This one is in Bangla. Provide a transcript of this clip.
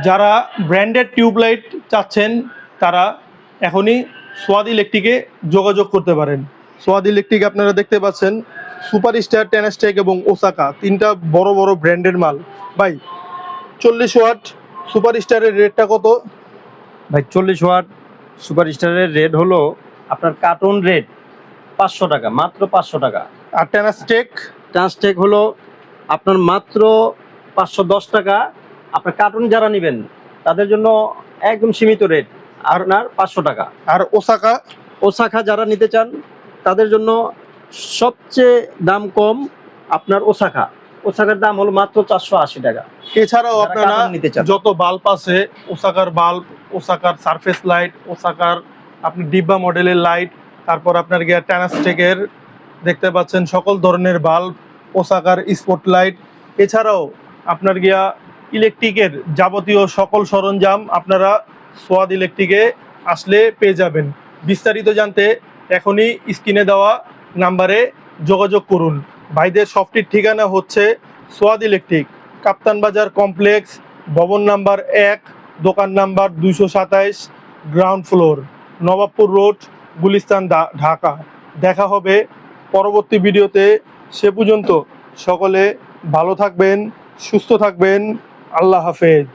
যারা ব্র্যান্ডেড টিউবলাইট চাচ্ছেন তারা এখনই সোয়াদ ইলেকট্রিকে যোগাযোগ করতে পারেন। সোয়াদ ইলেকট্রিক আপনারা দেখতে পাচ্ছেন সুপারস্টার, টেনাস্টেক এবং ওসাকা, তিনটা বড় বড় ব্র্যান্ডের মাল। ভাই 40 ওয়াট সুপারস্টারের রেটটা কত? ভাই 40 ওয়াট সুপারস্টারের রেট হলো আপনার কার্টুন রেট 500 টাকা, মাত্র 500 টাকা। আর টেনাস্টেক? ট্রান্সটেক হলো আপনার মাত্র 510 টাকা। আপনার কার্টুন যারা নেবেন তাদের জন্য একদম সীমিত রেট, আপনার 500 টাকা। আর ওসাকা? ওসাকা যারা নিতে চান তাদের জন্য সবচেয়ে দাম কম আপনার ওসাকার দাম হলো মাত্র 480 টাকা। এছাড়াও যারা আপনারা কার্টুন নিতে চান। যত বাল্ব আছে, ওসাকার বাল্ব, ওসাকার সারফেস লাইট, ওসাকার আপনি ডিব্বা মডেলের লাইট, তারপর আপনার গিয়া টেনাস্টেকের দেখতে পাচ্ছেন সকল ধরনের বাল্ব, ওসাকার স্পট লাইট, এছাড়াও আপনার গিয়া ইলেকট্রিকের যাবতীয় সকল সরঞ্জাম আপনারা সোয়াদ ইলেকট্রিকে আসলে পেয়ে যাবেন। বিস্তারিত জানতে এখনই স্ক্রিনে দেওয়া নাম্বারে যোগাযোগ করুন। ভাইদের শপটির ঠিকানা হচ্ছে সোয়াদ ইলেকট্রিক, কাপ্তান বাজার কমপ্লেক্স, ভবন নাম্বার 1, দোকান number 227, ground floor, Nawabpur road, Gulistan, Dhaka. দেখা হবে পরবর্তী ভিডিওতে। সে পর্যন্ত সকলে ভালো থাকবেন, সুস্থ থাকবেন। আল্লাহ হাফেজ।